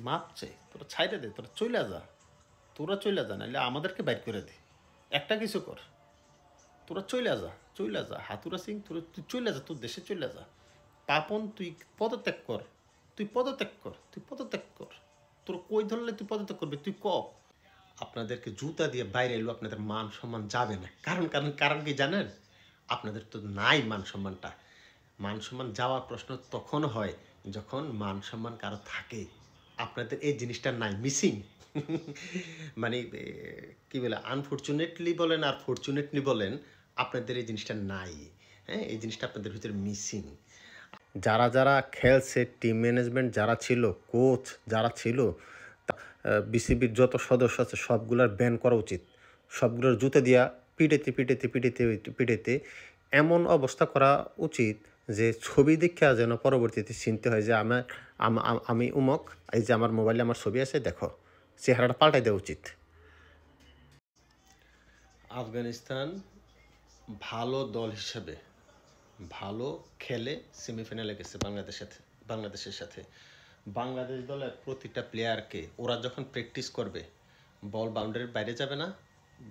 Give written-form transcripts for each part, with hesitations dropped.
মাপ চাই, তোরা ছাইড়ে দে, তোরা চইলা যা, তোরা চইলা যা, নাহলে আমাদেরকে বাইর করে দে। একটা কিছু কর, তোরা চইলা যা হাতুরা সিং, তোরা তুই চইলা যা, তোর দেশে চইলা যা। পাপন তুই পদত্যাগ কর, তুই পদত্যাগ কর। তোর কই ধরলে তুই পদত্যাগ করবি, তুই ক। আপনাদেরকে জুতা দিয়ে বাইরে এলো, আপনাদের মান সম্মান যাবে না। কারণ কারণ কারণ কি জানেন? আপনাদের তো নাই মান সম্মানটা। মান সম্মান যাওয়ার প্রশ্ন তখন হয় যখন মান সম্মান কারো থাকে। আপনাদের এই জিনিসটা নাই, মিসিং। মানে কি বলে, আনফর্চুনেটলি বলেন আর ফর্চুনেটলি বলেন, আপনাদের এই জিনিসটা নাই। হ্যাঁ, এই জিনিসটা আপনাদের ভিতরে মিসিং। যারা যারা খেলছে, টিম ম্যানেজমেন্ট যারা ছিল, কোচ যারা ছিল, বিসিবির যত সদস্য আছে সবগুলোর ব্যান করা উচিত। সবগুলোর জুতে দিয়া পিটাইতে এমন অবস্থা করা উচিত যে ছবি দেখা যেন পরবর্তীতে চিনতে হয় যে আমি উমক, এই যে আমার মোবাইলে আমার ছবি আছে, দেখো। চেহারাটা পাল্টাই দেওয়া উচিত। আফগানিস্তান ভালো দল হিসেবে ভালো খেলে সেমিফাইনালে গেছে বাংলাদেশের সাথে। বাংলাদেশ দলের প্রতিটা প্লেয়ারকে ওরা যখন প্র্যাকটিস করবে, বল বাউন্ডারির বাইরে যাবে না।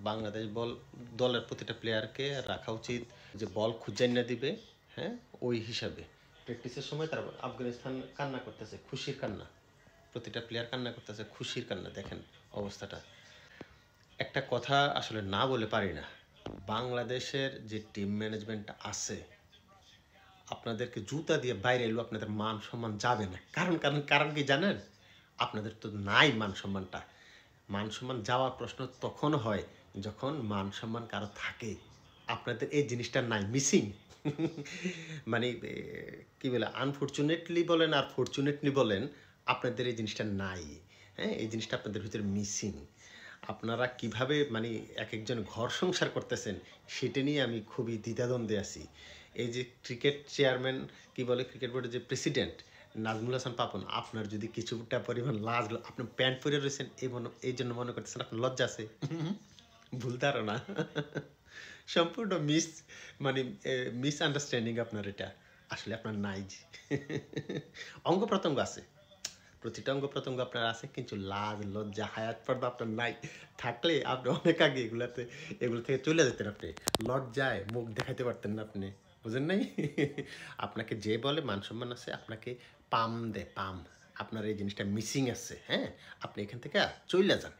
বাংলাদেশ দলের প্রতিটা প্লেয়ারকে রাখা উচিত যে বল খুঁজে না দিবে। হ্যাঁ, ওই হিসাবে প্র্যাকটিসের সময় তার আফগানিস্তান কান্না করতেছে, খুশির কান্না। প্রতিটা প্লেয়ার কান্না করতেছে, খুশির কান্না। দেখেন অবস্থাটা। একটা কথা আসলে না বলে পারি না, বাংলাদেশের যে টিম ম্যানেজমেন্ট আছে, আপনাদেরকে জুতা দিয়ে বাইরে এলো, আপনাদের মান সম্মান যাবে না। কারণ কারণ কারণ কি জানেন? আপনাদের তো নাই মান সম্মানটা। মান সম্মান যাওয়ার প্রশ্ন তখন হয় যখন মান সম্মান কারো থাকে। আপনাদের এই জিনিসটা নাই, মিসিং। মানে কি বলে, আনফর্চুনেটলি বলেন আর ফর্চুনেটলি বলেন, আপনাদের এই জিনিসটা নাই। হ্যাঁ, এই জিনিসটা আপনাদের ভিতরে মিসিং। আপনারা কিভাবে মানে এক একজন ঘর সংসার করতেছেন সেটা নিয়ে আমি খুবই দ্বিধাদ্বন্দ্বে আছি। এই যে ক্রিকেট চেয়ারম্যান, কি বলে, ক্রিকেট বোর্ডের যে প্রেসিডেন্ট নাজমুল হাসান পাপন, আপনার যদি কিছুটা পরিমাণ লাজ, আপনি প্যান্ট পরে রয়েছেন এই জন্য মনে করতেছেন আপনার লজ্জা আছে। ভুল ধারণা। সম্পূর্ণ মিস আন্ডারস্ট্যান্ডিং আপনার এটা। আসলে আপনার নাই। অঙ্গ প্রত্যঙ্গ আছে, প্রতিটা অঙ্গ প্রত্যঙ্গ আপনার আছে, কিন্তু লাজ লজ্জা হায়াত পর্দা আপনার নাই। থাকলে আপনি অনেক আগে এগুলো থেকে চলে যেতেন। আপনি লজ্জায় মুখ দেখাইতে পারতেন না আপনি, বুঝেন নাই? আপনাকে যে বলে মান সম্মান আছে, আপনাকে পাম পাম। আপনার এই জিনিসটা মিসিং আছে। হ্যাঁ, আপনি এখান থেকে চলে যান,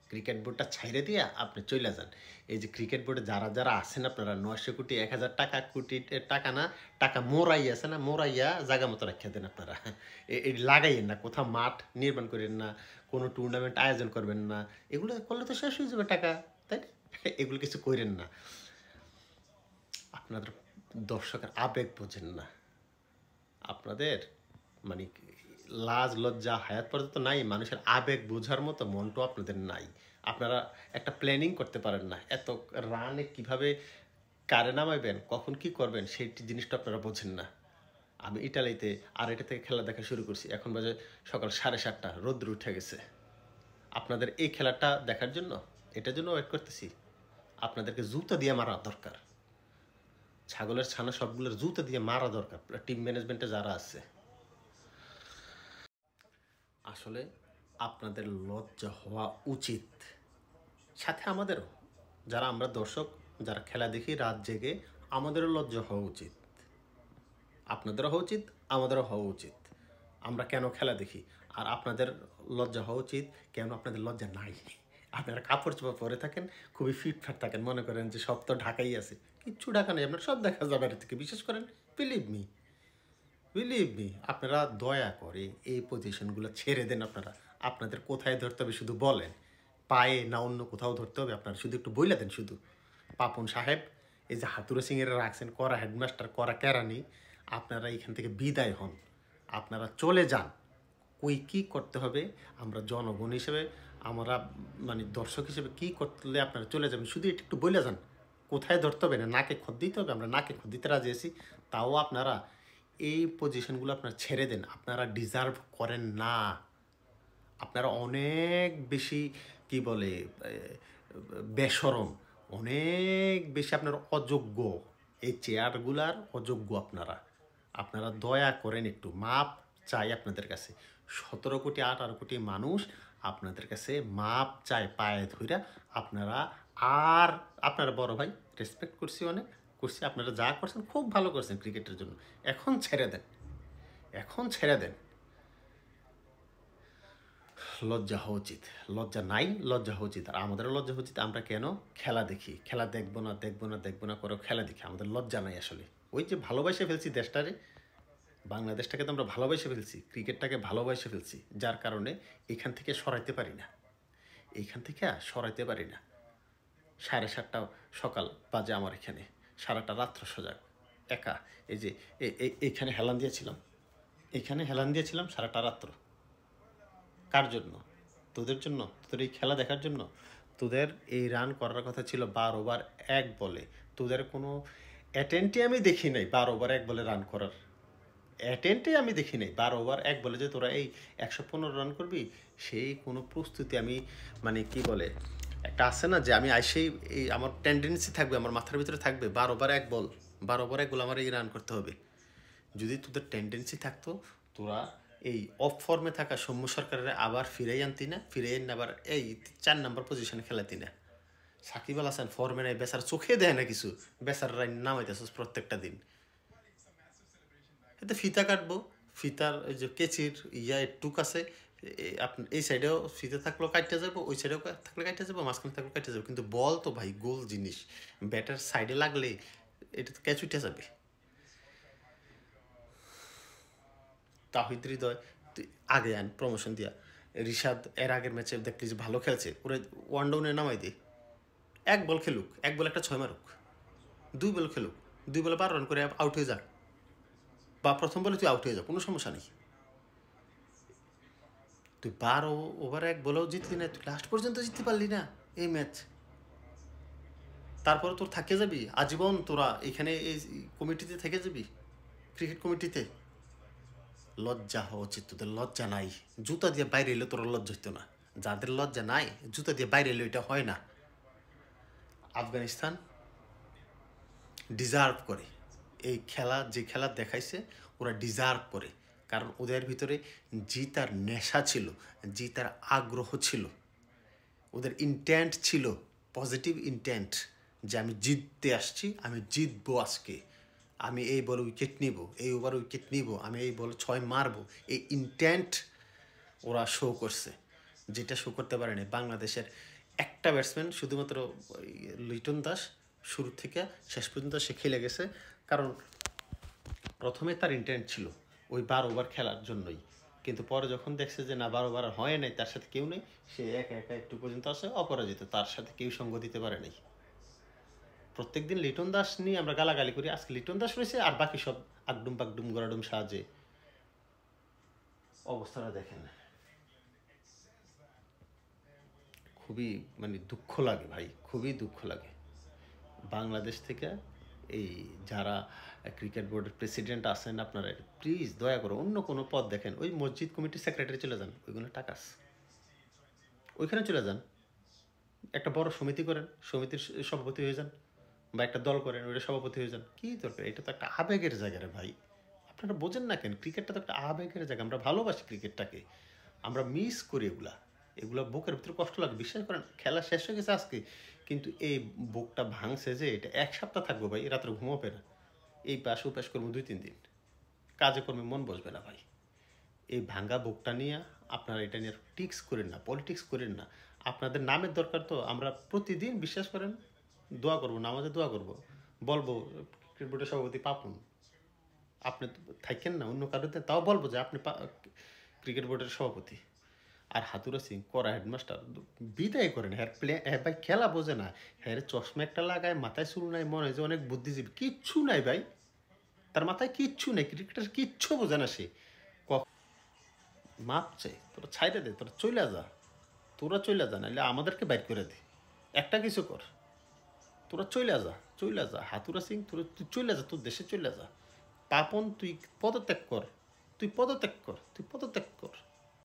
ক্রিকেট বোর্ডটা ছাইড়ে দিয়া আপনি চলে যান। এই যে ক্রিকেট বোর্ডে যারা যারা আছেন, আপনারা 900 কোটি 1000 টাকা, কোটি টাকা না, টাকা মোরাই আছে না, মোরাইয়া জায়গা মতো রাখা দেন আপনারা। এই লাগাইয়েন না, কোথাও মাঠ নির্মাণ করেন না, কোনো টুর্নামেন্ট আয়োজন করবেন না। এগুলো করলে তো শেষ হয়ে যাবে টাকা, তাই না? এগুলো কিছু করেন না। আপনাদের দর্শকের আবেগ বোঝেন না। আপনাদের মানে লাজ লজ্জা হায়াত পর্যন্ত নাই, মানুষের আবেগ বোঝার মতো মনটাও আপনাদের নাই। আপনারা একটা প্ল্যানিং করতে পারেন না, এত রানে কিভাবে কারে নামাইবেন, কখন কি করবেন, সেই জিনিসটা আপনারা বোঝেন না। আমি ইটালিতে আড়াইটা থেকে খেলা দেখা শুরু করছি, এখন বাজে সকাল 7:30, রোদ্র উঠে গেছে। আপনাদের এই খেলাটা দেখার জন্য, এটার জন্য ওয়েট করতেছি। আপনাদেরকে জুতা দিয়ে মারা দরকার, ছাগলের ছানা সবগুলোর জুতা দিয়ে মারা দরকার, টিম ম্যানেজমেন্টে যারা আছে। আসলে আপনাদের লজ্জা হওয়া উচিত, সাথে আমাদেরও, যারা আমরা দর্শক, যারা খেলা দেখি রাত জেগে, আমাদেরও লজ্জা হওয়া উচিত। আপনাদেরও হওয়া উচিত, আমাদেরও হওয়া উচিত। আমরা কেন খেলা দেখি, আর আপনাদের লজ্জা হওয়া উচিত কেন আপনাদের লজ্জা নাই। আপনারা কাপড় চোপড় পরে থাকেন, খুবই ফিটফাট থাকেন, মনে করেন যে সব তো ঢাকাই আছে। কিচ্ছু ঢাকা নেই, আপনার সব দেখা যাবে বাইরে থেকে, বিশেষ করেন। বিলিভ মি আপনারা দয়া করে এই পজিশনগুলো ছেড়ে দেন। আপনাদের কোথায় ধরতে হবে শুধু বলেন, পায়ে না অন্য কোথাও ধরতে হবে, আপনারা শুধু একটু বইলা দেন। শুধু পাপন সাহেব, এই যে হাতুরে সিংয়েরা রাখছেন, করা হেডমাস্টার, করা কেরানি, আপনারা এখান থেকে বিদায় হন, আপনারা চলে যান। কী করতে হবে, আমরা জনগণ হিসেবে, আমরা মানে দর্শক হিসেবে কী করলে আপনারা চলে যাবেন, শুধু এটা একটু বলে যান। কোথায় ধরতে হবে না, নাকে খত দিতে হবে, আমরা নাকে খত দিতে রাজি আছি। তাও আপনারা এই পজিশনগুলো আপনারা ছেড়ে দেন, আপনারা ডিজার্ভ করেন না। আপনারা অনেক বেশি কি বলে বেশরম, অনেক বেশি আপনারা অযোগ্য, এই চেয়ারগুলার অযোগ্য আপনারা। আপনারা দয়া করেন, একটু মাপ চাই আপনাদের কাছে। 17 কোটি 18 কোটি মানুষ আপনাদের কাছে মাপ চায় পায়ে ধইরা। আপনারা আর আপনারা বড় ভাই রেসপেক্ট করছি, অনেক করছি, আপনারা যা করছেন খুব ভালো করছেন ক্রিকেটের জন্য। এখন ছেড়ে দেন, এখন ছেড়ে দেন। লজ্জা হওয়া উচিত, লজ্জা নাই, লজ্জা হওয়া উচিত। আর আমাদেরও লজ্জা উচিত, আমরা কেন খেলা দেখি, খেলা দেখবো না দেখবো না দেখবো না করে খেলা দেখি, আমাদের লজ্জা নাই আসলে। ওই যে ভালোবাসে ফেলছি দেশটারে, বাংলাদেশটাকে তো আমরা ভালোবাসে ফেলছি, ক্রিকেটটাকে ভালোবাসে ফেলছি, যার কারণে এখান থেকে সরাইতে পারি না, এইখান থেকে সরাইতে পারি না। 7:30 সকাল বাজে আমার এখানে, সারাটা রাত্র সজাগ একা। এই যে এইখানে হেলান দিয়েছিলাম, এইখানে হেলান দিয়েছিলাম সারাটা রাত্র। কার জন্য? তোদের জন্য, তোদের এই খেলা দেখার জন্য। তোদের এই রান করার কথা ছিল 12 ওভার 1 বলে, তোদের কোনো অ্যাটেন্টই আমি দেখি নাই 12 ওভার 1 বলে রান করার, অ্যাটেন্টে আমি দেখি নাই। 12 ওভার 1 বলে যে তোরা এই 115 রান করবি, সেই কোনো প্রস্তুতি আমি, মানে কি বলে একটা আছে না যে আমি আইসেই এই আমার টেন্ডেন্সি থাকবে, আমার মাথার ভিতরে থাকবে 12 ওভার 1 বল, 12 ওভার 1 বল আমার এই রান করতে হবে। যদি তোদের টেন্ডেন্সি থাকতো, তোরা এই অফ ফর্মে থাকা সৌম্য সরকারের আবার ফিরাই আনতি না, ফিরাই এনে আবার এই 4 নম্বর পজিশনে খেলাতি না। সাকিব আল হাসান ফর্মে নেই, বেচার চোখে দেয় না কিছু, বেচার রান নামাইতেছিস প্রত্যেকটা দিন। এতে ফিতা কাটবো, ফিতার ওই যে কেচির টুক আছে, আপনার এই সাইডেও ফিতে থাকলেও কাটতে যাবো, ওই সাইডেও থাকলে কাটতে যাবো, মাঝখানে থাকলে কাটতে যাবো। কিন্তু বল তো ভাই গোল জিনিস, ব্যাটার সাইডে লাগলে এটা তো ক্যাচ উঠে যাবে। তাহিদ হৃদয় তুই আগে আন প্রমোশন দিয়া, রিশাদ এর আগের ম্যাচে দেখলি যে ভালো খেলছে, ওরা ওয়ান ডাউনে নামাই দে। 1 বল খেলুক, 1 বল একটা 6 মারুক, 2 বল খেলুক, 2 বলে 12 রান করে আউট হয়ে যাক, বা প্রথম বলে তুই আউট হয়ে যা, কোনো সমস্যা নেই। তুই 12 ওভার 1 বলেও জিতলি না, তুই লাস্ট পর্যন্ত জিততে পারলি না এই ম্যাচ। তারপরে তোর থাকে যাবি আজীবন, তোরা এখানে এই কমিটিতে থেকে যাবি, ক্রিকেট কমিটিতে। লজ্জা হওয়া উচিত তোদের, লজ্জা নাই। জুতা দিয়ে বাইরে এলে তোরা লজ্জা হইতো না, যাদের লজ্জা নাই জুতা দিয়ে বাইরে এলে এটা হয় না। আফগানিস্তান ডিজার্ভ করে এই খেলা, যে খেলা দেখাইছে ওরা ডিজার্ভ করে, কারণ ওদের ভিতরে জিতার নেশা ছিল, জিতার আগ্রহ ছিল, ওদের ইন্টেন্ট ছিল পজিটিভ ইন্টেন্ট, যে আমি জিততে আসছি, আমি জিতবো আজকে, আমি এই বলে উইকেট নিব, এই ওভার উইকেট নিব, আমি এই বলে 6 মারবো। এই ইন্টেন্ট ওরা শো করছে, যেটা শো করতে পারেনি বাংলাদেশের একটা ব্যাটসম্যান, শুধুমাত্র লিটন দাস। শুরু থেকে শেষ পর্যন্ত সে খেলে গেছে, কারণ প্রথমে তার ইন্টেন্ট ছিল ওই 12 ওভার খেলার জন্যই, কিন্তু পরে যখন দেখছে যে না 12 ওভার হয় নাই, তার সাথে কেউ নেই, সে একা একা একটু পর্যন্ত আসে অপরাজিত, তার সাথে কেউ সঙ্গ দিতে পারে নাই। প্রত্যেকদিন লিটন দাস নিয়ে আমরা গালাগালি করি, আজকে লিটন দাস রয়েছে আর বাকি সব আগডুম বাগডুম গড়াডুম সাহায্যে। অবস্থাটা দেখেন, খুবই মানে দুঃখ লাগে ভাই, খুবই দুঃখ লাগে। বাংলাদেশ থেকে এই যারা ক্রিকেট বোর্ডের প্রেসিডেন্ট আছেন, আপনারা প্লিজ দয়া করে অন্য কোনো পদ দেখেন। ওই মসজিদ কমিটির সেক্রেটারি চলে যান, ওইগুলো টাকা আছে, ওইখানে চলে যান, একটা বড় সমিতি করেন, সমিতির সভাপতি হয়ে যান, বা একটা দল করেন, ওইটা সভাপতি হয়ে যান। কী দরকার? এটা তো একটা আবেগের জায়গা রে ভাই, আপনারা বোঝেন না কেন? ক্রিকেটটা তো একটা আবেগের জায়গা, আমরা ভালোবাসি ক্রিকেটটাকে, আমরা মিস করি এগুলা, এগুলো বুকের ভিতরে কষ্ট লাগে। বিশ্বাস করেন খেলা শেষ হয়ে গেছে আজকে, কিন্তু এই বুকটা ভাঙছে যে এটা 1 সপ্তাহ থাকবো ভাই, রাত্রে ঘুমাবে না, এই পাশ ও পাশ করবো 2-3 দিন, কাজে কর্মে মন বসবে না ভাই। এই ভাঙ্গা বুকটা নিয়ে আপনারা এটা নিয়ে টিক্স করেন না, পলিটিক্স করেন না। আপনাদের নামের দরকার তো, আমরা প্রতিদিন বিশ্বাস করেন দোয়া করবো, নামাজে দোয়া করবো, বলবো ক্রিকেট বোর্ডের সভাপতি পাপুন, আপনি থাকেন না অন্য কারোতে, তাও বলবো যে আপনি ক্রিকেট বোর্ডের সভাপতি। আর হাতুরা সিং করা হেডমাস্টার বিদায় করেন, হ্যাঁ হ্যাঁ ভাই খেলা বোঝে না, হ্যাঁ চশমা একটা লাগায়, মাথায় চুল নাই, মনে হয় যে অনেক বুদ্ধিজীবী, কিচ্ছু নাই ভাই, তার মাথায় কিচ্ছু নেই, ক্রিকেটের কিচ্ছু বোঝে না সে। মাপ চাই, তোরা ছাইড়ে দে, তোরা চইলা যা, তোরা চইলা যা, নাহলে আমাদেরকে বাইর করে দে, একটা কিছু কর, তোরা চইলা যা, চইলা যা। হাতুরা সিং তোরা তুই চইলা যা, তোর দেশে চইলা যা। পাপন তুই পদত্যাগ কর, তুই পদত্যাগ কর, তুই পদত্যাগ কর।